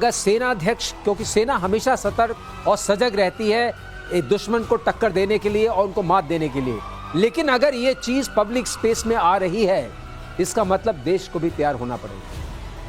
अगर सेनाध्यक्ष, क्योंकि सेना हमेशा सतर्क और सजग रहती है एक दुश्मन को टक्कर देने के लिए और उनको मात देने के लिए, लेकिन अगर ये चीज पब्लिक स्पेस में आ रही है, इसका मतलब देश को भी तैयार होना पड़ेगा,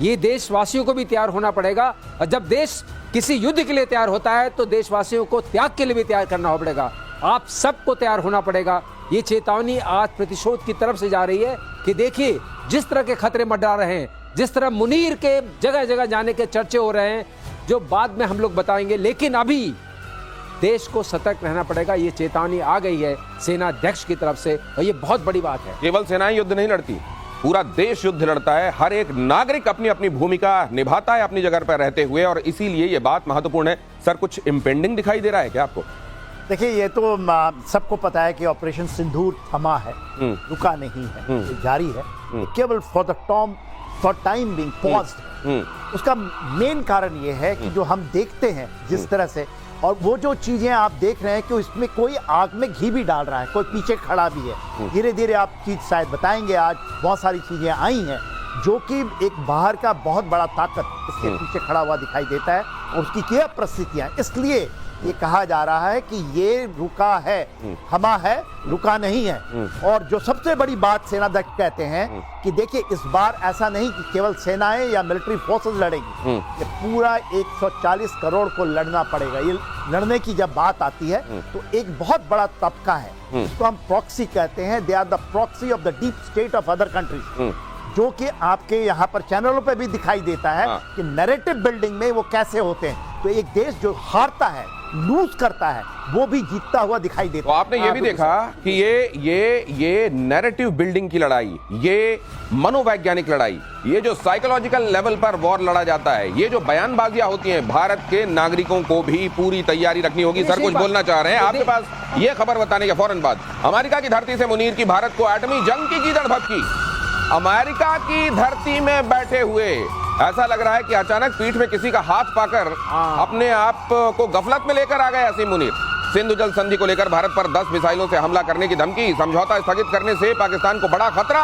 ये देशवासियों को भी तैयार होना पड़ेगा। और जब देश किसी युद्ध के लिए तैयार होता है तो देशवासियों को त्याग के लिए भी तैयार करना पड़ेगा, आप सबको तैयार होना पड़ेगा। ये चेतावनी आज प्रतिशोध की तरफ से जा रही है कि देखिए जिस तरह के खतरे मंडरा रहे हैं, जिस तरह मुनीर के जगह जगह जाने के चर्चे हो रहे हैं, जो बाद में हम लोग बताएंगे, लेकिन अभी देश को सतर्क रहना पड़ेगा। ये चेतावनी आ गई है सेनाध्यक्ष की तरफ से और ये बहुत बड़ी बात है। केवल सेनाएं युद्ध नहीं लड़ती, पूरा देश युद्ध लड़ता है। हर एक नागरिक अपनी अपनी भूमिका निभाता है अपनी जगह पर रहते हुए, और इसीलिए ये बात महत्वपूर्ण है। सर, कुछ इम्पेंडिंग दिखाई दे रहा है क्या आपको? देखिए, ये तो सबको पता है कि ऑपरेशन सिंदूर थमा है, रुका नहीं है, ये जारी है, केवल फॉर टाइम बीइंग पॉज्ड। उसका मेन कारण ये है कि जो हम देखते हैं जिस तरह से, और वो जो चीजें आप देख रहे हैं कि इसमें कोई आग में घी भी डाल रहा है, कोई पीछे खड़ा भी है। धीरे धीरे आप चीज शायद बताएंगे, आज बहुत सारी चीजें आई हैं जो कि एक बाहर का बहुत बड़ा ताकत इसके पीछे खड़ा हुआ दिखाई देता है, और उसकी क्या परिस्थितियां, इसलिए ये कहा जा रहा है कि ये रुका है, थमा है, रुका नहीं है। और जो सबसे बड़ी बात सेनाध्यक्ष कहते हैं कि देखिए इस बार ऐसा नहीं कि केवल सेनाएं या मिलिट्री फोर्सेस लड़ेगी, ये पूरा 140 करोड़ को लड़ना पड़ेगा। ये लड़ने की जब बात आती है तो एक बहुत बड़ा तबका है, इसको हम प्रॉक्सी कहते हैं, they are the proxy of the deep state of other countries, जो कि आपके यहाँ पर चैनलों पे भी दिखाई देता है कि नैरेटिव बिल्डिंग में वो कैसे होते हैं। तो एक देश जो हारता है, लूज करता है, वो भी जीतता हुआ दिखाई देता है। तो आपने ये भी देखा कि ये नैरेटिव बिल्डिंग की लड़ाई, ये मनोवैज्ञानिक लड़ाई, ये जो साइकोलॉजिकल लेवल पर वॉर लड़ा जाता है, ये जो बयानबाजियां होती हैं, भारत के नागरिकों को भी पूरी तैयारी रखनी होगी। सर कुछ बोलना चाह रहे हैं, आपके पास ये खबर बताने के फौरन बाद अमेरिका की धरती से मुनीर की भारत को एटमी जंग की कीचड़ भपकी। अमेरिका की धरती में बैठे हुए ऐसा लग रहा है कि अचानक पीठ में किसी का हाथ पाकर अपने आप को गफलत में लेकर आ गए असीम मुनीर। सिंधु जल संधि को लेकर भारत पर 10 मिसाइलों से हमला करने की धमकी, समझौता स्थगित करने से पाकिस्तान को बड़ा खतरा।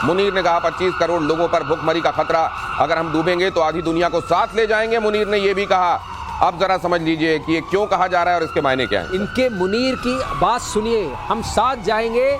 मुनीर ने कहा 25 करोड़ लोगों पर भुखमरी का खतरा, अगर हम डूबेंगे तो आधी दुनिया को साथ ले जाएंगे, मुनीर ने यह भी कहा। अब जरा समझ लीजिए कि ये क्यों कहा जा रहा है और इसके मायने क्या है। इनके मुनीर की बात सुनिए, हम साथ जाएंगे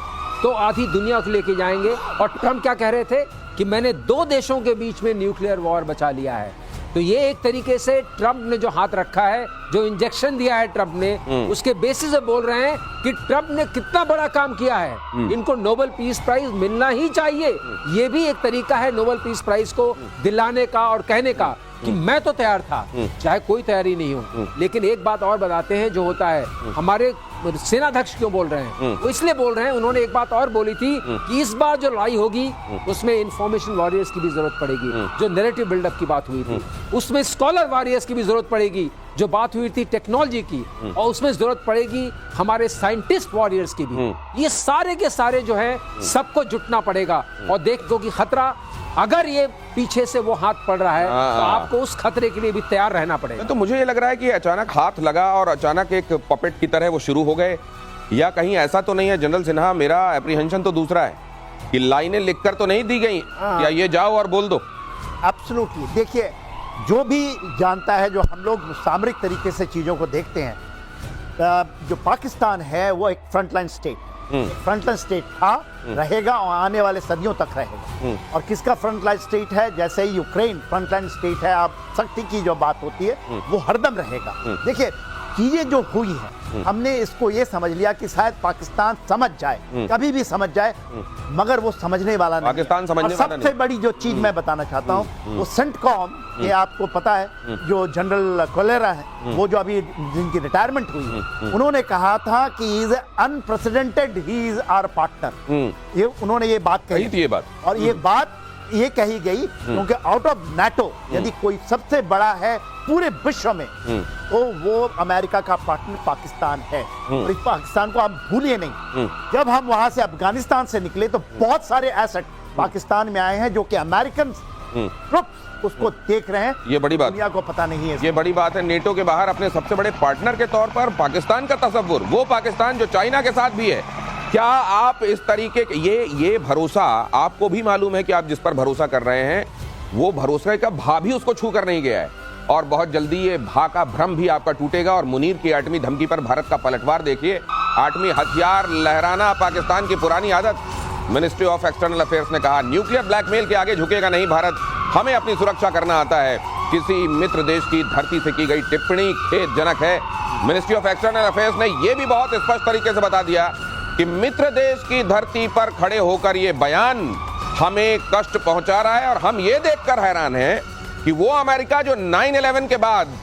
तो आधी दुनिया को लेके जाएंगे। और ट्रम्प क्या कह रहे थे कि मैंने 2 देशों के बीच में न्यूक्लियर वॉर बचा लिया है। तो ये एक तरीके से ट्रम्प ने जो हाथ रखा है, जो इंजेक्शन दिया है ट्रम्प ने, उसके बेसिस पे बोल रहे हैं कि ट्रम्प ने कितना बड़ा काम किया है, इनको नोबेल पीस प्राइज मिलना ही चाहिए। ये भी एक तरीका है नोबेल पीस प्राइज को दिलाने का और कहने का कि मैं तो तैयार था, चाहे कोई तैयारी नहीं हो। लेकिन एक बात और बताते हैं जो होता है, हमारे सेनाध्यक्ष क्यों बोल रहे हैं, वो इसलिए बोल रहे हैं, उन्होंने एक बात और बोली थी कि इस बार जो लड़ाई होगी उसमें इंफॉर्मेशन वॉरियर्स की भी जरूरत पड़ेगी, जो नैरेटिव बिल्डअप की बात हुई थी, उसमें स्कॉलर वॉरियर्स की भी जरूरत पड़ेगी, जो बात हुई थी टेक्नोलॉजी की, और उसमें जरूरत पड़ेगी हमारे साइंटिस्ट वॉरियर्स की भी। ये सारे के सारे जो है सबको जुटना पड़ेगा। और देखो कि खतरा, अगर ये पीछे से वो हाथ पड़ रहा है तो आपको उस खतरे के लिए भी तैयार रहना पड़ेगा। तो मुझे ये लग रहा है कि अचानक हाथ लगा और अचानक एक पपेट की तरह वो शुरू हो गए, या कहीं ऐसा तो नहीं है जनरल सिन्हा, मेरा एप्रीहेंशन तो दूसरा है कि लाइनें लिखकर तो नहीं दी गई, या ये जाओ और बोल दो। एब्सोल्युटली। देखिए, जो भी जानता है, जो हम लोग सामरिक तरीके से चीजों को देखते हैं, जो पाकिस्तान है वो एक फ्रंटलाइन स्टेट, फ्रंटलाइन स्टेट था, रहेगा और आने वाले सदियों तक रहेगा। और किसका फ्रंटलाइन स्टेट है? जैसे ही यूक्रेन फ्रंटलाइन स्टेट है, आप शक्ति की जो बात होती है वो हरदम रहेगा। देखिए, चीजें जो हुई है, हमने इसको ये समझ लिया कि शायद पाकिस्तान समझ जाए, कभी भी समझ जाए, मगर वो समझने वाला नहीं। पाकिस्तान समझने वाला नहीं। सबसे बड़ी जो चीज मैं बताना चाहता हूँ, वो सेंटकॉम, ये आपको पता है, जो जनरल कोलेरा है, वो जो अभी जिनकी रिटायरमेंट हुई है, उन्होंने कहा था कि he is unprecedented, he is our partner. ये उन्होंने ये बात कही थी, ये बात, और ये बात ये कही गई क्योंकि आउट ऑफ नाटो यदि कोई सबसे बड़ा है पूरे विश्व में, तो वो अमेरिका का पार्टनर पाकिस्तान है। और इस पाकिस्तान को हम भूलिए नहीं। जब हम वहां से अफगानिस्तान से निकले तो बहुत सारे एसेट पाकिस्तान में आए हैं जो कि अमेरिकन ट्रुप्स उसको देख रहे हैं। ये बड़ी बात, दुनिया को पता नहीं है। ये बड़ी बात है। नेटो के बाहर अपने सबसे बड़े पार्टनर के तौर पर पाकिस्तान का तस्वुर, वो पाकिस्तान जो चाइना के साथ भी है। क्या आप इस तरीके के ये भरोसा आपको भी मालूम है कि आप जिस पर भरोसा कर रहे हैं वो भरोसे का भाव भी उसको छू कर नहीं गया है? और बहुत जल्दी ये भा का भ्रम भी आपका टूटेगा और मुनीर की एटमी धमकी पर भारत का पलटवार देखिए। एटमी हथियार लहराना पाकिस्तान की पुरानी आदत। मिनिस्ट्री ऑफ एक्सटर्नल अफेयर्स ने कहा, न्यूक्लियर ब्लैकमेल के आगे झुकेगा नहीं भारत, हमें अपनी सुरक्षा करना आता है। किसी मित्र देश की धरती से की गई टिप्पणी खेदजनक है। मिनिस्ट्री ऑफ एक्सटर्नल अफेयर्स ने यह भी बहुत स्पष्ट तरीके से बता दिया कि मित्र देश की धरती पर खड़े होकर यह बयान हमें कष्ट पहुंचा रहा है और हम ये देखकर हैरान हैं कि वो अमेरिका जो 9/11 के बाद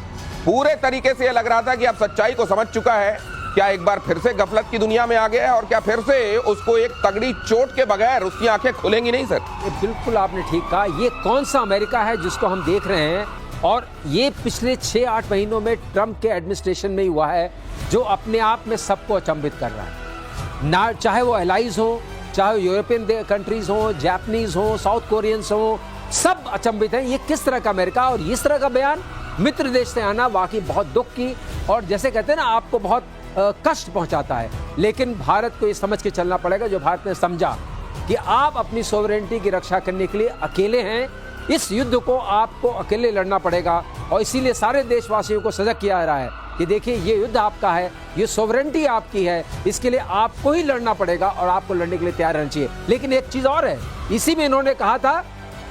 पूरे तरीके से यह लग रहा था कि अब सच्चाई को समझ चुका है, क्या एक बार फिर से गफलत की दुनिया में आ गया है और क्या फिर से उसको एक तगड़ी चोट के बगैर उसकी आंखें खुलेंगी नहीं सर? ये बिल्कुल आपने ठीक कहा। ये कौन सा अमेरिका है जिसको हम देख रहे हैं, और ये पिछले 6-8 महीनों में ट्रंप के एडमिनिस्ट्रेशन में ही हुआ है, जो अपने आप में सबको अचंभित कर रहा है। ना चाहे वो एलाइज हो, चाहे यूरोपियन कंट्रीज हो, जापानीज हो, साउथ कोरियंस हो, सब अचंभित हैं। ये किस तरह का अमेरिका, और इस तरह का बयान मित्र देश से आना वाकई बहुत दुख की, और जैसे कहते हैं ना, आपको बहुत कष्ट पहुंचाता है। लेकिन भारत को ये समझ के चलना पड़ेगा, जो भारत ने समझा कि आप अपनी सोवरेनिटी की रक्षा करने के लिए अकेले हैं, इस युद्ध को आपको अकेले लड़ना पड़ेगा। और इसीलिए सारे देशवासियों को सजग किया जा रहा है कि देखिए, ये युद्ध आपका है, ये सोवरेनिटी आपकी है, इसके लिए आपको ही लड़ना पड़ेगा और आपको लड़ने के लिए तैयार रहना चाहिए। लेकिन एक चीज और है, इसी में इन्होंने कहा था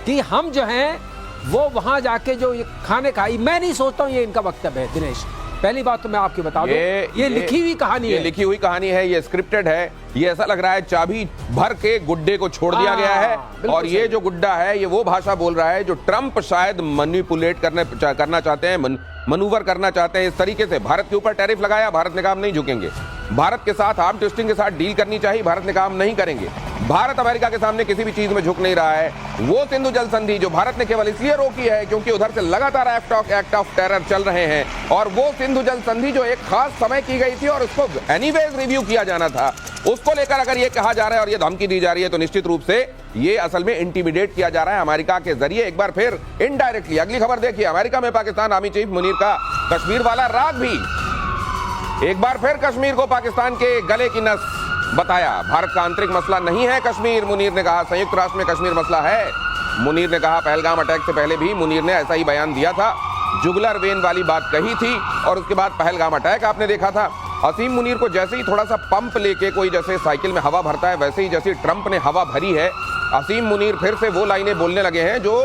कि हम जो हैं वो वहां जाके जो ये खाने खाई, मैं नहीं सोचता हूं ये इनका वक्तव्य है दिनेश। पहली बात तो मैं आपको बता दूं, ये लिखी हुई कहानी है। ये लिखी हुई कहानी है, ये स्क्रिप्टेड है। ये ऐसा लग रहा है चाबी भर के गुड्डे को छोड़ दिया गया है, और ये जो गुड्डा है ये वो भाषा बोल रहा है जो ट्रंप शायद मैनिपुलेट करना चाहते हैं, मनूवर करना चाहते हैं। इस तरीके से भारत के ऊपर टैरिफ लगाया, भारत ने कहा हम नहीं झुकेंगे। भारत के साथ आर्म ट्विस्टिंग के साथ डील करनी चाहिए, भारत ने कहा हम नहीं करेंगे। भारत अमेरिका के सामने किसी भी चीज में झुक नहीं रहा है। वो सिंधु जल संधि जो भारत ने केवल इसलिए रोकी है क्योंकि उधर से लगातार एक्ट ऑफ टेरर चल रहे हैं, और वो सिंधु जल संधि जो एक खास समय की गई थी और उसको एनीवेज रिव्यू किया जाना था, उसको लेकर अगर ये कहा जा रहा है और ये धमकी दी जा रही है, तो निश्चित रूप से ये असल में इंटिमिडेट किया जा रहा है अमेरिका के जरिए, एक बार फिर इनडायरेक्टली। अगली खबर देखिए, अमेरिका में पाकिस्तान आर्मी चीफ मुनीर का कश्मीर वाला राग भी एक बार फिर कश्मीर को पाकिस्तान के गले की नस बताया। भारत का आंतरिक मसला नहीं है कश्मीर, मुनीर ने कहा, संयुक्त राष्ट्र में कश्मीर मसला है। मुनीर ने कहा, पहलगाम अटैक से पहले भी मुनीर ने ऐसा ही बयान दिया था, जुगलर वेन वाली बात कही थी, और उसके बाद पहलगाम अटैक आपने देखा था। असीम मुनीर को जैसे ही थोड़ा सा पंप लेके कोई जैसे साइकिल में हवा भरता है, वैसे ही जैसे ट्रंप ने हवा भरी है, असीम मुनीर फिर से वो लाइनें बोलने लगे हैं जो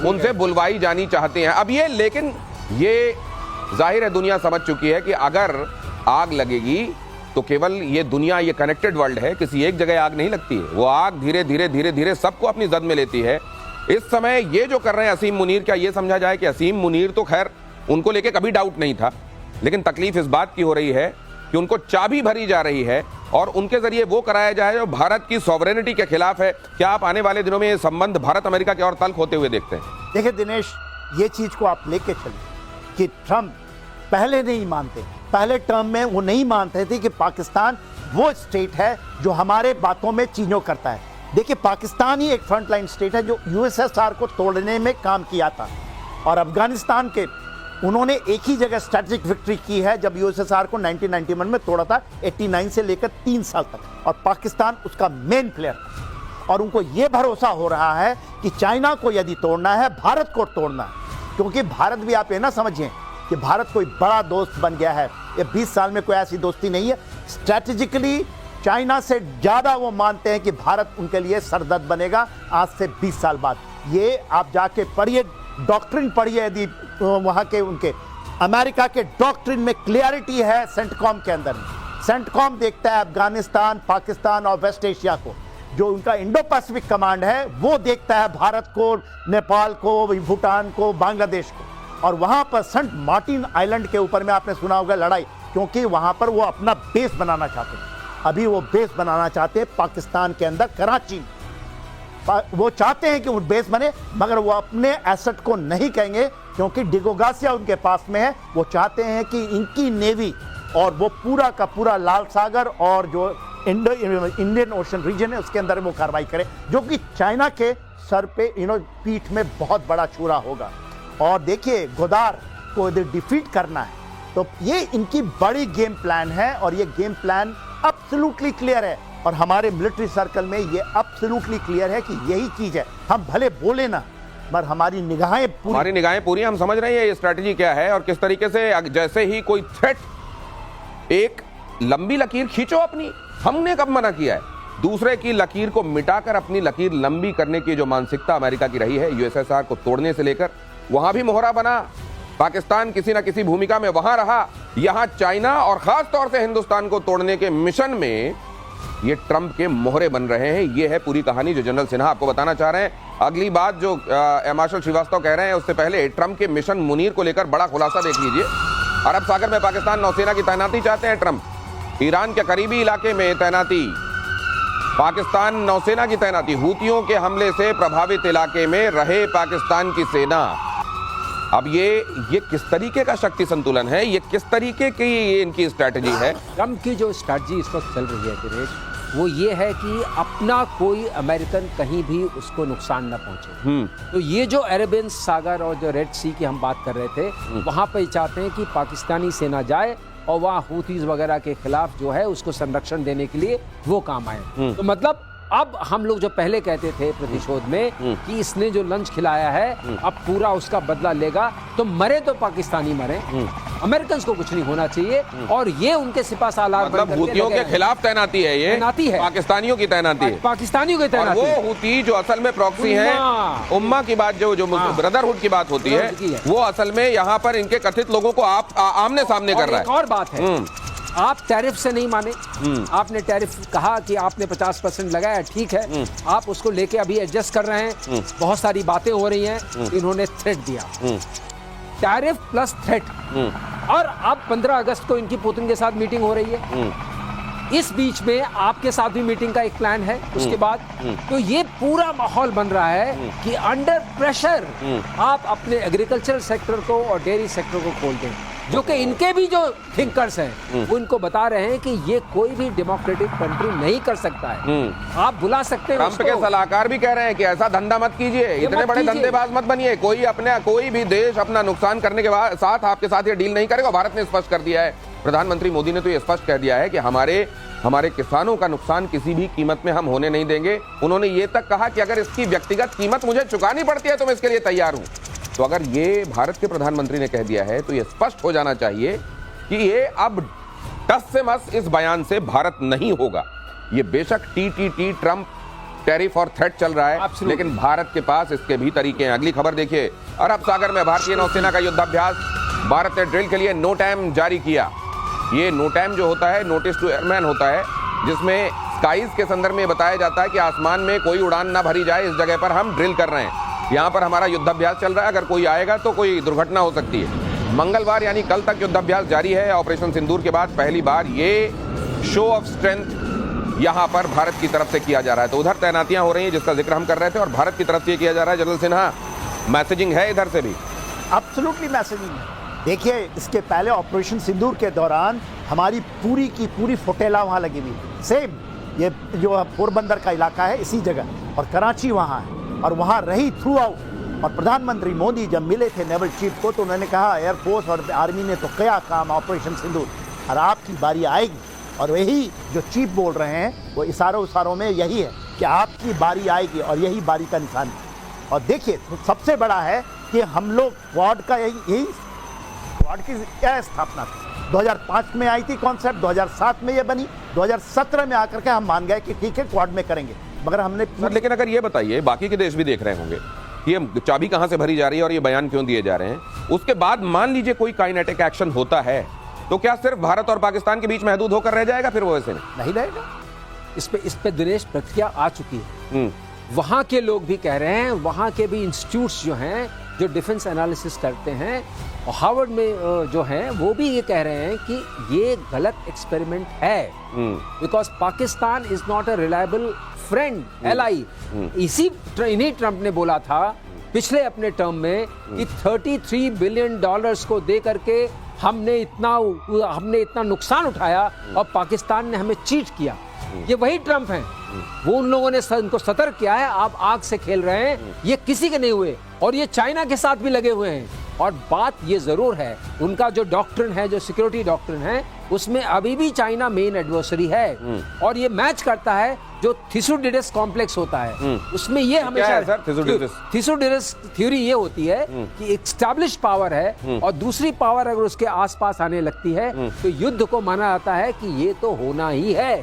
उनसे बुलवाई जानी चाहते हैं। अब ये, लेकिन ये जाहिर है दुनिया समझ चुकी है कि अगर आग लगेगी तो केवल ये दुनिया, ये कनेक्टेड वर्ल्ड है, किसी एक जगह आग नहीं लगती है, वो आग धीरे धीरे धीरे धीरे सबको अपनी जद में लेती है। इस समय ये जो कर रहे हैं असीम मुनीर, क्या ये समझा जाए कि असीम मुनीर तो खैर उनको लेके कभी डाउट नहीं था, लेकिन तकलीफ इस बात की हो रही है कि उनको चाबी भरी जा रही है और उनके जरिए वो कराया जाए जो भारत की सॉवरेनिटी के खिलाफ है। क्या आप आने वाले दिनों में ये संबंध भारत अमेरिका के और तल्ख होते हुए देखते हैं? देखिए दिनेश, ये चीज को आप लेके चलिए कि ट्रंप पहले नहीं मानते, पहले टर्म में वो नहीं मानते थे कि पाकिस्तान वो स्टेट है जो हमारे बातों में चीजों करता है। देखिए, पाकिस्तान ही एक फ्रंटलाइन स्टेट है जो यूएसएसआर को तोड़ने में काम किया था, और अफगानिस्तान के उन्होंने एक ही जगह स्ट्रेटेजिक विक्ट्री की है जब यूएसएसआर को 1991 में तोड़ा था, 89 से लेकर 3 साल तक, और पाकिस्तान उसका मेन प्लेयर था। और उनको यह भरोसा हो रहा है कि चाइना को यदि तोड़ना है, भारत को तोड़ना है, क्योंकि भारत भी, आप ये ना समझिए कि भारत कोई बड़ा दोस्त बन गया है। ये 20 साल में कोई ऐसी दोस्ती नहीं है। स्ट्रैटेजिकली चाइना से ज्यादा वो मानते हैं कि भारत उनके लिए सरदर्द बनेगा आज से 20 साल बाद। ये आप जाके पढ़िए, डॉक्ट्रिन पढ़िए, यदि वहां के उनके अमेरिका के डॉक्ट्रिन में क्लियरिटी है सेंटकॉम के अंदर। सेंटकॉम देखता है अफगानिस्तान, पाकिस्तान और वेस्ट एशिया को। जो उनका इंडो पैसिफिक कमांड है वो देखता है भारत को, नेपाल को, भूटान को, बांग्लादेश को। और वहां पर सेंट मार्टिन आइलैंड के ऊपर में आपने सुना होगा लड़ाई, क्योंकि वहां पर वो अपना बेस बनाना चाहते हैं। अभी वो बेस बनाना चाहते हैं पाकिस्तान के अंदर, कराची। वो चाहते हैं कि वो बेस बने, मगर वो अपने एसेट को नहीं कहेंगे क्योंकि डिगोगासिया उनके पास में है। वो चाहते हैं कि इनकी नेवी और वो पूरा का पूरा लाल सागर और जो इंडियन ओशन रीजन है उसके अंदर वो कार्रवाई करे, जो कि चाइना के सर पे पीठ में बहुत बड़ा छुरा होगा। और देखिए, गोदार को यदि डिफीट करना है तो ये इनकी बड़ी गेम प्लान है, और ये गेम प्लान एब्सोल्युटली क्लियर है। और हमारे मिलिट्री सर्कल में ये एब्सोल्युटली क्लियर है कि यही चीज है। हम भले बोले ना, पर हमारी निगाहें पूरी हम समझ रहे हैं ये स्ट्रैटेजी क्या है और किस तरीके से जैसे ही कोई थ्रेट, एक लंबी लकीर खींचो अपनी, हमने कब मना किया है? दूसरे की लकीर को मिटाकर अपनी लकीर लंबी करने की जो मानसिकता अमेरिका की रही है, यूएसएसआर को तोड़ने से लेकर वहां भी मोहरा बना, पाकिस्तान किसी ना किसी भूमिका में वहां रहा, यहां चाइना और खास तौर से हिंदुस्तान को तोड़ने के मिशन में ये ट्रंप के मोहरे बन रहे हैं। ये है पूरी कहानी जो जनरल सिन्हा आपको बताना चाह रहे हैं। अगली बात जो मार्शल श्रीवास्तव कह रहे हैं, उससे पहले ट्रंप के मिशन मुनीर को लेकर बड़ा खुलासा देख लीजिए। अरब सागर में पाकिस्तान नौसेना की तैनाती चाहते हैं ट्रंप। ईरान के करीबी इलाके में तैनाती, पाकिस्तान नौसेना की तैनाती, हूतियों के हमले से प्रभावित इलाके में रहे पाकिस्तान की सेना। अब ये किस तरीके का शक्ति संतुलन है, ये किस तरीके की इनकी स्ट्रैटेजी है? ट्रंप की जो स्ट्रैटेजी इस वक्त चल रही है दिनेश, वो ये है कि अपना कोई अमेरिकन कहीं भी उसको नुकसान न पहुंचे। तो ये जो अरेबियन सागर और जो रेड सी की हम बात कर रहे थे, वहां पे चाहते हैं कि पाकिस्तानी सेना जाए और वहाँ हूतीज वगैरह के खिलाफ जो है उसको संरक्षण देने के लिए वो काम आए। तो मतलब अब हम लोग जो पहले कहते थे प्रतिशोध में कि इसने जो लंच खिलाया है अब पूरा उसका बदला लेगा, तो मरे तो पाकिस्तानी मरे, अमेरिकन को कुछ नहीं होना चाहिए। और ये उनके सिपा सालार मतलब हूतियों के खिलाफ तैनाती है, ये तैनाती है, पाकिस्तानियों की तैनाती है, पाकिस्तानियों की तैनाती। वो हूती जो असल में प्रॉक्सी है, उम्मा की बात जो ब्रदरहुड की बात होती है, वो असल में यहाँ पर इनके कथित लोगों को आप आमने सामने कर रहा है। एक और बात है, आप टैरिफ से नहीं माने, आपने टैरिफ कहा कि आपने 50% लगाया, ठीक है, आप उसको लेके अभी एडजस्ट कर रहे हैं, बहुत सारी बातें हो रही हैं, इन्होंने थ्रेट दिया, टैरिफ प्लस थ्रेट, और अब 15 अगस्त को इनकी पुतिन के साथ मीटिंग हो रही है, इस बीच में आपके साथ भी मीटिंग का एक प्लान है उसके बाद। तो ये पूरा माहौल बन रहा है कि अंडर प्रेशर आप अपने एग्रीकल्चरल सेक्टर को और डेयरी सेक्टर को खोल दें, जो कि इनके भी जो थिंकर्स हैं वो इनको बता रहे हैं कि ये कोई भी डेमोक्रेटिक कंट्री नहीं कर सकता है। आप बुला सकते हैं, ट्रंप के सलाहकार भी कह रहे हैं कि ऐसा धंधा मत कीजिए, इतने बड़े धंधेबाज मत बनिए, कोई भी देश अपना नुकसान करने के साथ आपके साथ ये डील नहीं करेगा। भारत ने स्पष्ट कर दिया है, प्रधानमंत्री मोदी ने तो ये स्पष्ट कह दिया है कि हमारे किसानों का नुकसान किसी भी कीमत में हम होने नहीं देंगे। उन्होंने ये तक कहा कि अगर इसकी व्यक्तिगत कीमत मुझे चुकानी पड़ती है तो मैं इसके लिए तैयार हूं। तो अगर ये भारत के प्रधानमंत्री ने कह दिया है तो ये स्पष्ट हो जाना चाहिए कि ये अब टस से मस इस बयान से भारत नहीं होगा। ये बेशक टीटीटी, ट्रंप, टैरिफ और थ्रेट चल रहा है, लेकिन भारत के पास इसके भी तरीके हैं। अगली खबर देखिए, अरब सागर में भारतीय नौसेना का युद्धाभ्यास, भारत ने ड्रिल के लिए नो टाइम जारी किया। ये नो टाइम जो होता है, नोटिस टू एयरमैन होता है, जिसमें स्काईज के संदर्भ में बताया जाता है कि आसमान में कोई उड़ान ना भरी जाए, इस जगह पर हम ड्रिल कर रहे हैं, यहाँ पर हमारा युद्धाभ्यास चल रहा है, अगर कोई आएगा तो कोई दुर्घटना हो सकती है। मंगलवार यानी कल तक युद्धाभ्यास जारी है। ऑपरेशन सिंदूर के बाद पहली बार ये शो ऑफ स्ट्रेंथ यहाँ पर भारत की तरफ से किया जा रहा है। तो उधर तैनातियां हो रही हैं जिसका जिक्र हम कर रहे थे, और भारत की तरफ से किया जा रहा है। जनरल सिन्हा, मैसेजिंग है इधर से भी? एब्सोल्युटली मैसेजिंग है। देखिए, इसके पहले ऑपरेशन सिंदूर के दौरान हमारी पूरी की पूरी फोटेला वहाँ लगी हुई, सेम ये जो पोरबंदर का इलाका है इसी जगह, और कराची वहाँ है, और वहाँ रही थ्रू आउट। और प्रधानमंत्री मोदी जब मिले थे नेवल चीफ को तो उन्होंने कहा एयरफोर्स और आर्मी ने तो किया काम ऑपरेशन सिंदूर, और आपकी बारी आएगी। और वही जो चीफ बोल रहे हैं वो इशारों में यही है कि आपकी बारी आएगी, और यही बारी का निशान है। और देखिए, तो सबसे बड़ा है कि हम लोग क्वाड का यही क्वाड की क्या स्थापना थी, 2005 में आई थी कॉन्सेप्ट, 2007 में ये बनी, 2017 में आकर के हम मान गए कि ठीक है क्वाड में करेंगे, मगर हमने। लेकिन अगर ये बताइए, बाकी के देश भी देख रहे होंगे ये चाबी कहां से भरी जा रही है और ये बयान क्यों दिए जा रहे हैं, उसके बाद मान लीजिए कोई काइनेटिक एक्शन होता है तो क्या सिर्फ भारत और पाकिस्तान के बीच महदूद होकर रह जाएगा? फिर वो वैसे नहीं रहेगा। इस पे दिनेश प्रतिक्रिया आ चुकी है। वहां के लोग भी कह रहे हैं, वहां के भी इंस्टीट्यूट्स जो हैं जो डिफेंस एनालिसिस करते हैं, हार्वर्ड में जो हैं वो भी ये कह रहे हैं कि ये गलत एक्सपेरिमेंट है, because Pakistan is not a reliable friend, ally. इन्हीं ट्रंप ने बोला था पिछले अपने टर्म में कि $33 बिलियन को दे करके हमने इतना नुकसान उठाया और पाकिस्तान ने हमें चीट किया। ये वही ट्रंप हैं, वो उन लोगों ने उनको सतर्क किया है, आप आग से खेल रहे हैं, ये किसी के नहीं हुए, और ये चाइना के साथ भी लगे हुए हैं। और बात ये जरूर है, उनका जो डॉक्ट्रिन है, जो सिक्योरिटी डॉक्ट्रिन है, उसमें अभी भी चाइना मेन एडवर्सरी है और ये मैच करता है जो थिसुडिडस कॉम्प्लेक्स होता है उसमें ये हमेशा है सर, थिसुडिडस? थिसुडिडस थ्योरी ये होती है कि एस्टैब्लिश पावर है और दूसरी पावर अगर उसके आसपास आने लगती है तो युद्ध को माना जाता है कि ये तो होना ही है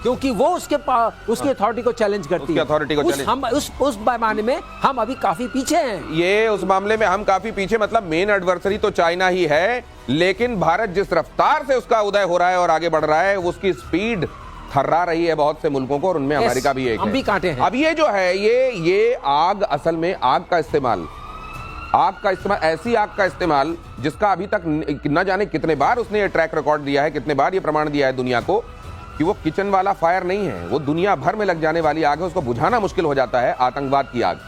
क्योंकि वो उसके अथॉरिटी को चैलेंज करती है। अथॉरिटी को चैलेंज, हम उस पैमाने में हम अभी काफी पीछे हैं। ये उस मामले में हम काफी पीछे, मतलब मेन एडवर्सरी तो चाइना ही है, लेकिन भारत जिस रफ्तार से उसका उदय हो रहा है और आगे बढ़ रहा है उसकी स्पीड थर्रा रही है बहुत से मुल्कों को और उनमें अमेरिका भी एक हम है। भी कांटे हैं। अब ये जो है ये आग, असल में आग का इस्तेमाल, ऐसी आग का इस्तेमाल जिसका अभी तक न जाने कितने बार उसने ये ट्रैक रिकॉर्ड दिया है, कितने बार ये प्रमाण दिया है दुनिया को कि वो किचन वाला फायर नहीं है, वो दुनिया भर में लग जाने वाली आग है, उसको बुझाना मुश्किल हो जाता है, आतंकवाद की आग।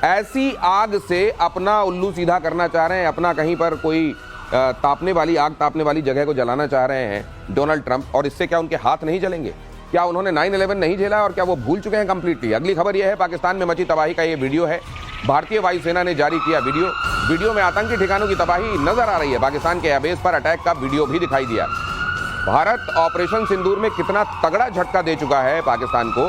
ऐसी आग से अपना उल्लू सीधा करना चाह रहे हैं, अपना कहीं पर कोई तापने वाली जगह को जलाना चाह रहे हैं डोनाल्ड ट्रंप। और इससे क्या उनके हाथ नहीं जलेंगे? क्या उन्होंने 9/11 नहीं झेला और क्या वो भूल चुके हैं कंप्लीटली? अगली खबर यह है, पाकिस्तान में मची तबाही का ये वीडियो है, भारतीय वायुसेना ने जारी किया वीडियो में आतंकी ठिकानों की तबाही नजर आ रही है। पाकिस्तान के एयरबेस पर अटैक का वीडियो भी दिखाई दिया। भारत ऑपरेशन सिंदूर में कितना तगड़ा झटका दे चुका है पाकिस्तान को,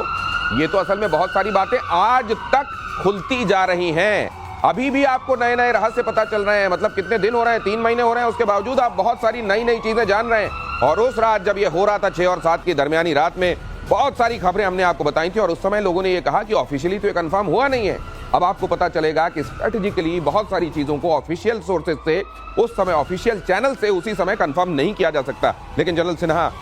ये तो असल में बहुत सारी बातें आज तक खुलती जा रही हैं। अभी भी आपको नए नए रहस्य पता चल रहे हैं, मतलब कितने दिन हो रहे हैं, 3 महीने हो रहे हैं, उसके बावजूद आप बहुत सारी नई नई चीजें जान रहे हैं। और उस रात जब ये हो रहा था 6 और 7 की दरमियानी रात में बहुत सारी खबरें हमने आपको बताई थी और उस समय लोगों ने ये कहा कि ऑफिशियली तो ये कंफर्म हुआ नहीं है। अब आपको पता चलेगा कि स्ट्रेटेजिकली बहुत सारी चीजों को ऑफिशियल सोर्सेज से, उस समय ऑफिशियल चैनल से उसी समय कंफर्म नहीं किया जा सकता। लेकिन जनरल सिन्हा,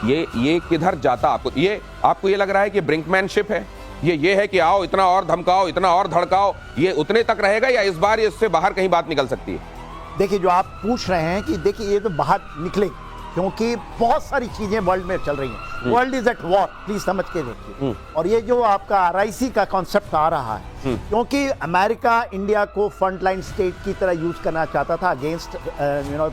ये किधर जाता? आपको ये लग रहा है कि ब्रिंकमैनशिप है, ये है कि आओ इतना और धमकाओ, इतना और धड़काओ, ये उतने तक रहेगा या इस बार इससे बाहर कहीं बात निकल सकती है? देखिए, जो आप पूछ रहे हैं कि देखिए ये तो बाहर निकलेगी क्योंकि बहुत सारी चीजें वर्ल्ड में चल रही हैं। World is at war, please समझ के देखिए। और ये जो आपका RIC का कॉन्सेप्ट आ रहा है, क्योंकि अमेरिका इंडिया को फ्रंटलाइन स्टेट की तरह यूज करना चाहता था अगेंस्ट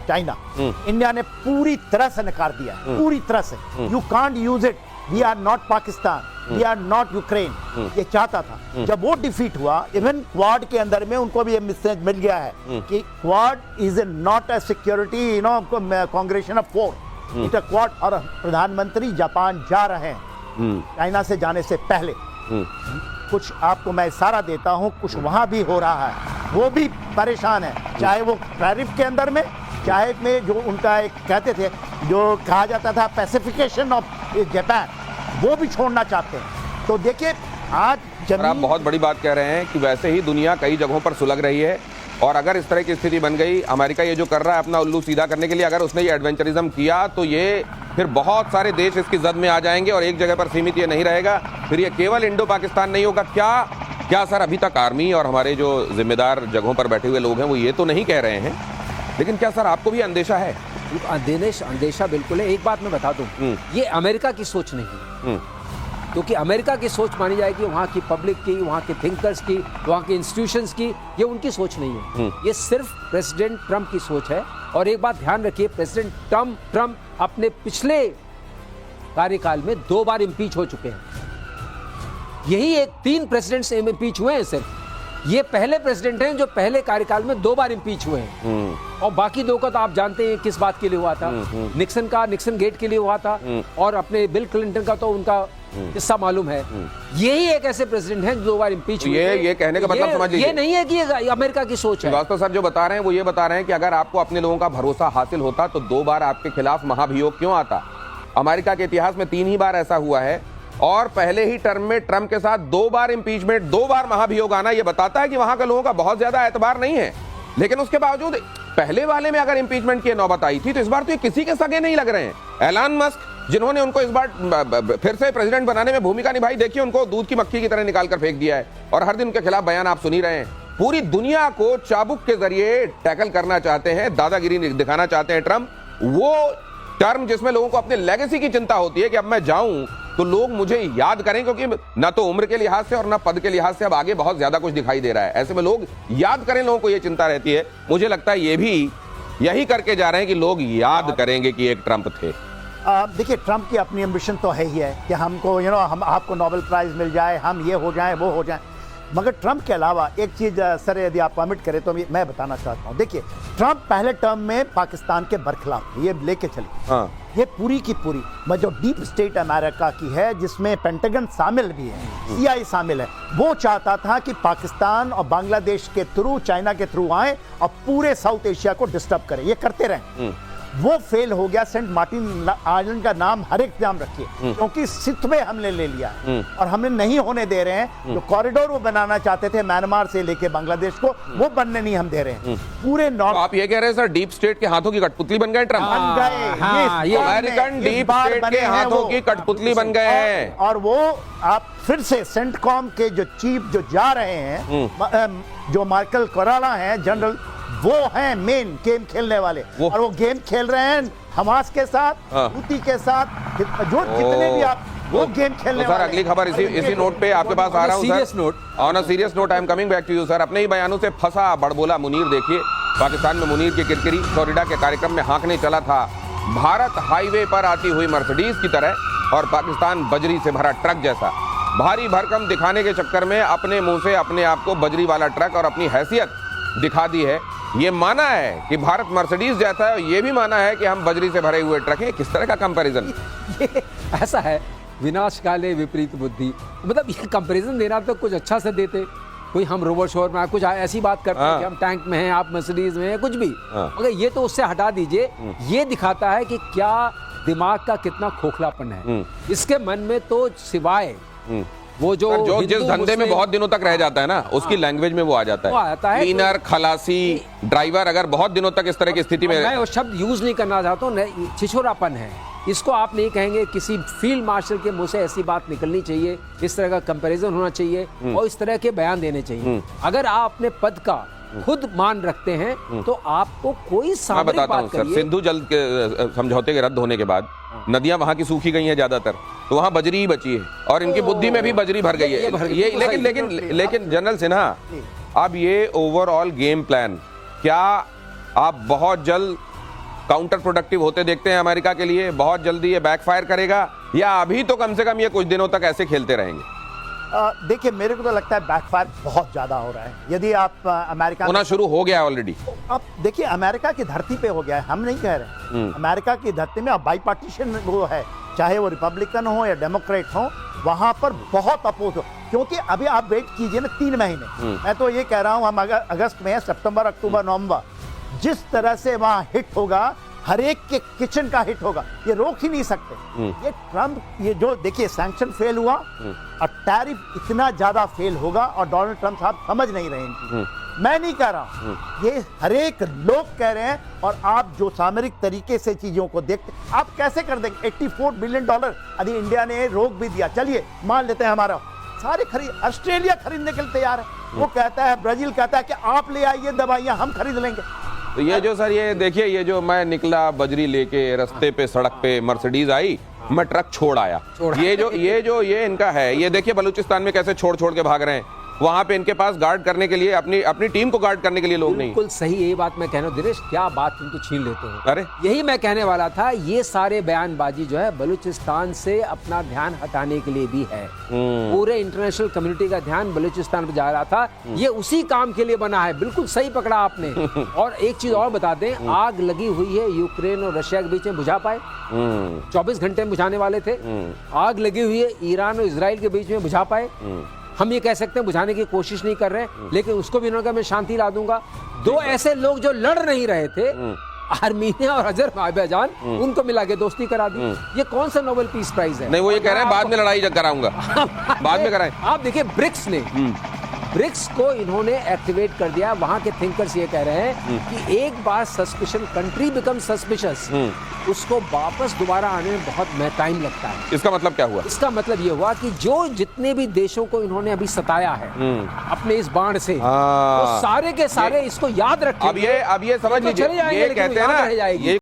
चाइना। इंडिया ने पूरी तरह से नकार दिया, पूरी तरह से। You can't use it, we are not Pakistan, we are not Ukraine, ये चाहता था। जब वो डिफीट हुआ, इवन क्वाड के अंदर में उनको भी ये मैसेज मिल गया है कि Quad is not a security congregation of four, it a Quad. और प्रधानमंत्री जापान जा रहे हैं चाइना से जाने से पहले। कुछ आपको मैं इशारा देता हूं, कुछ वहां भी हो रहा है, वो भी परेशान है, चाहे वो टैरिफ के अंदर में, चाहे में जो उनका एक कहते थे, जो कहा जाता था पैसिफिकेशन ऑफ जापान, वो भी छोड़ना चाहते हैं। तो देखिए आज आप बहुत बड़ी बात कह रहे हैं कि वैसे ही दुनिया कई जगहों पर सुलग रही है और अगर इस तरह की स्थिति बन गई, अमेरिका ये जो कर रहा है अपना उल्लू सीधा करने के लिए, अगर उसने ये एडवेंचरिज्म किया तो ये फिर बहुत सारे देश इसकी जद में आ जाएंगे और एक जगह पर सीमित ये नहीं रहेगा, फिर ये केवल इंडो पाकिस्तान नहीं होगा। क्या सर, अभी तक आर्मी और हमारे जो जिम्मेदार जगहों पर बैठे हुए लोग हैं वो ये तो नहीं कह रहे हैं, लेकिन क्या सर आपको भी अंदेशा है? अंदेशा बिल्कुल है। एक बात मैं बता दूं, ये अमेरिका की सोच नहीं, क्योंकि अमेरिका की सोच मानी जाएगी वहाँ की पब्लिक की, वहाँ के थिंकर्स की, वहाँ के इंस्टीट्यूशंस की, ये उनकी सोच नहीं है। ये सिर्फ प्रेसिडेंट ट्रंप की सोच है। और एक बात ध्यान रखिए, प्रेसिडेंट ट्रंप अपने पिछले कार्यकाल में 2 बार इम्पीच हो चुके हैं। यही 3 प्रेसिडेंट्स इम्पीच हुए हैं सिर्फ। ये पहले प्रेसिडेंट हैं जो पहले कार्यकाल में 2 बार इम्पीच हुए हैं। और बाकी 2 का तो आप जानते हैं किस बात के लिए हुआ था। निक्सन गेट के लिए हुआ था और अपने बिल क्लिंटन का तो उनका किस्सा मालूम है। यही एक ऐसे प्रेसिडेंट हैं जो 2 बार इम्पीच हुए। ये कहने का मतलब समझ लीजिए, ये नहीं है कि ये अमेरिका की सोच है। वास्तव सर जो बता रहे हैं वो ये बता रहे हैं कि अगर आपको अपने लोगों का भरोसा हासिल होता तो 2 बार आपके खिलाफ महाभियोग क्यों आता? अमेरिका के इतिहास में 3 ही बार ऐसा हुआ है और पहले ही टर्म में ट्रंप के साथ 2 बार इंपीचमेंट, 2 बार महाभियोग आना, यह बताता है कि वहां के लोगों का बहुत ज्यादा एतबार नहीं है। लेकिन उसके बावजूद पहले वाले में अगर इंपीचमेंट की नौबत आई थी तो इस बार तो ये किसी के सगे नहीं लग रहे हैं। एलन मस्क, जिन्होंने उनको इस बार फिर से प्रेसिडेंट बनाने में भूमिका निभाई, देखिए उनको दूध की मक्खी की तरह निकाल कर फेंक दिया है और हर दिन उनके खिलाफ बयान आप सुन ही रहे हैं। पूरी दुनिया को चाबुक के जरिए टैकल करना चाहते हैं, दादागिरी दिखाना चाहते हैं ट्रंप। वो टर्म जिसमें लोगों को अपने लेगेसी की चिंता होती है कि अब मैं जाऊं तो लोग मुझे याद करें, क्योंकि ना तो उम्र के लिहाज से और ना पद के लिहाज से अब आगे बहुत ज्यादा कुछ दिखाई दे रहा है। ऐसे में लोग याद करें, लोगों को यह चिंता रहती है। मुझे लगता है ये भी यही करके जा रहे हैं कि लोग याद करेंगे कि एक ट्रंप थे। देखिए, ट्रंप की अपनी एम्बिशन तो है ही है कि हमको हम आपको नोबेल प्राइज मिल जाए, हम ये हो जाए वो हो जाए। मगर ट्रंप के अलावा एक चीज सर यदि आप परमिट करें तो मैं बताना चाहता हूं। देखिए, ट्रंप पहले टर्म में पाकिस्तान के बरखिलाफ थे, ये लेके चले। हाँ। ये पूरी की पूरी जो डीप स्टेट अमेरिका की है, जिसमें पेंटागन शामिल भी है, CIA शामिल है, वो चाहता था कि पाकिस्तान और बांग्लादेश के थ्रू, चाइना के थ्रू आए और पूरे साउथ एशिया को डिस्टर्ब करें। ये करते रहे, वो फेल हो गया। सेंट मार्टिन आइलैंड का नाम हर एक नाम रखिए, क्योंकि सिर्फ में हमने ले लिया है और हमें नहीं होने दे रहे हैं। जो कॉरिडोर वो बनाना चाहते थे म्यांमार से लेके बांग्लादेश को, वो बनने नहीं हम दे रहे हैं। पूरे तो नॉर्थ आप ये कह रहे हैं सर डीप स्टेट के हाथों की कठपुतली बन गए ट्रंप? बन गए। हाँ, इस ये बार अमेरिकन में- डीप इस बार स्टेट बने के हैं हाथों वो। की कठपुतली बन गए हैं। और वो आप फिर से सेंटकॉम के जो चीफ जो जा रहे हैं, जो मार्कल कोराला हैं जनरल, वो हैं मेन गेम खेलने वाले। और वो गेम खेल रहे हैं हमास के साथ, हाँ। हुती के साथ, जो जितने भी आप वो गेम खेलने तो सर वाले। अगली खबर इसी नोट पे आपके पास आ रहा हूं serious sir. note. On a serious note I am coming back to you sir. अपने ही बयानों से फंसा बड़बोला मुनीर देखिए, पाकिस्तान में मुनीर की किरकिरी, फ्लोरिडा के कार्यक्रम में हाँकने चला था भारत हाईवे पर आती हुई मर्सिडीज की तरह और पाकिस्तान बजरी से भरा ट्रक जैसा। भारी भरकम दिखाने के चक्कर में अपने मुंह से अपने आप को बजरी वाला ट्रक और अपनी हैसियत दिखा दी है। ये माना है कि भारत मर्सिडीज जैसा है, ये भी माना है कि हम बजरी से भरे हुए ट्रक हैं। किस तरह का कंपैरिजन? ये ऐसा है, विनाश काले विपरीत बुद्धि। मतलब ये कंपैरिजन देना तो कुछ अच्छा से देते, कोई हम रोबो शोर में कुछ ऐसी बात करते हैं कि हम टैंक में हैं, आप मर्सिडीज में हैं, कुछ भी। मगर ये तो उससे हटा दीजिए। ये दिखाता है कि क्या दिमाग का कितना खोखलापन है इसके मन में। तो सिवाय वो जो जिस हिंदू धंधे में मुस्लिम- बहुत दिनों तक रह जाता है ना, उसकी लैंग्वेज में वो आ जाता वो आ जाता है। क्लीनर, खलासी, ड्राइवर अगर बहुत दिनों तक इस तरह की स्थिति में। मैं वो शब्द यूज नहीं करना चाहता हूँ, छिछोरापन है इसको। आप नहीं कहेंगे, किसी फील्ड मार्शल के मुंह से ऐसी बात निकलनी चाहिए, इस तरह का कंपैरिजन होना चाहिए और इस तरह के बयान देने चाहिए। अगर आप अपने पद का खुद मान रखते हैं तो आपको कोई मैं सामरिक बताता हूँ बात सर, करिए। सिंधु जल के समझौते के रद्द होने के बाद नदियां वहां की सूखी गई हैं ज्यादातर, तो वहां बजरी ही बची है और इनकी बुद्धि में भी बजरी भर गई ये भर है। गई। ये तो लेकिन सही। लेकिन लेकिन जनरल सिन्हा, अब ये ओवरऑल गेम प्लान क्या आप बहुत जल्द काउंटर प्रोडक्टिव होते देखते हैं अमेरिका के लिए? बहुत जल्दी ये बैकफायर करेगा या अभी तो कम से कम ये कुछ दिनों तक ऐसे खेलते रहेंगे? देखिए, मेरे को तो लगता है बैकफायर बहुत ज्यादा हो रहा है। यदि आप अमेरिका होना शुरू हो गया ऑलरेडी। अब देखिए, अमेरिका की धरती पे हो गया है, हम नहीं कह रहे। अमेरिका की धरती में अब बाईपार्टीशन वो है, चाहे वो रिपब्लिकन हो या डेमोक्रेट हो, वहां पर बहुत अपोज हो। क्योंकि अभी आप वेट कीजिए ना 3 महीने, मैं तो ये कह रहा हूं, हम अगस्त में, सितंबर, अक्टूबर, नवंबर, जिस तरह से वहां हिट होगा, हर एक के किचन का हिट होगा, ये रोक ही नहीं सकते। ये ट्रंप, ये जो देखिए सैंक्शन फेल हुआ और टैरिफ इतना ज्यादा फेल होगा, और डोनाल्ड ट्रंप साहब समझ नहीं रहे इनकी। मैं नहीं कह रहा हूं, ये हर एक लोग कह रहे हैं। और आप जो सामरिक तरीके से चीजों को देखते, आप कैसे कर देंगे? $84 बिलियन यदि इंडिया ने रोक भी दिया, चलिए मान लेते हैं, हमारा सारे खरीद, ऑस्ट्रेलिया खरीदने के लिए तैयार है। वो कहता है, ब्राजील कहता है कि आप ले आइए दवाइयां, हम खरीद लेंगे। तो ये जो सर, ये देखिए, ये जो मैं निकला बजरी लेके रास्ते पे, सड़क पे मर्सिडीज आई, मैं ट्रक छोड़ आया। ये इनका है। ये देखिए बलूचिस्तान में कैसे छोड़ छोड़ के भाग रहे हैं। वहां पे इनके पास गार्ड करने के लिए, अपनी टीम को गार्ड करने के लिए लोग नहीं। बिल्कुल सही, यही बात मैं कह रहा हूँ। दिनेश, क्या बात तुम तो छीन लेते हो। अरे यही मैं कहने वाला था, ये सारे बयानबाजी जो है बलूचिस्तान से अपना ध्यान हटाने के लिए भी है। पूरे इंटरनेशनल कम्युनिटी का ध्यान बलूचिस्तान पर जा रहा था, ये उसी काम के लिए बना है। बिल्कुल सही पकड़ा आपने। और एक चीज और बता दें, आग लगी हुई है यूक्रेन और रशिया के बीच में, बुझा पाए? 24 घंटे में बुझाने वाले थे। आग लगी हुई है ईरान और इजराइल के बीच में, बुझा पाए? हम ये कह सकते हैं बुझाने की कोशिश नहीं कर रहे, लेकिन उसको भी उन्होंने कहा मैं शांति ला दूंगा। 2 ऐसे लोग जो लड़ नहीं रहे थे, आर्मीनिया और अजरबैजान, उनको मिला के दोस्ती करा दी। ये कौन सा नोबेल पीस प्राइज है? नहीं, वो ये कह रहे हैं बाद में लड़ाई कराऊंगा। बाद में कराएं। आप देखिए, ब्रिक्स को इन्होंने एक्टिवेट कर दिया। वहां के थिंकर्स ये कह रहे हैं कि एक बार सस्पिशन, कंट्री बिकम सस्पिशियस, उसको वापस दोबारा आने में बहुत टाइम लगता है। इसका मतलब क्या हुआ? इसका मतलब ये हुआ कि जो जितने भी देशों को इन्होंने अभी सताया है अपने इस बाण से, वो सारे के सारे इसको याद रखेंगे। अब ये समझ लीजिए, ये कहते हैं ना, ये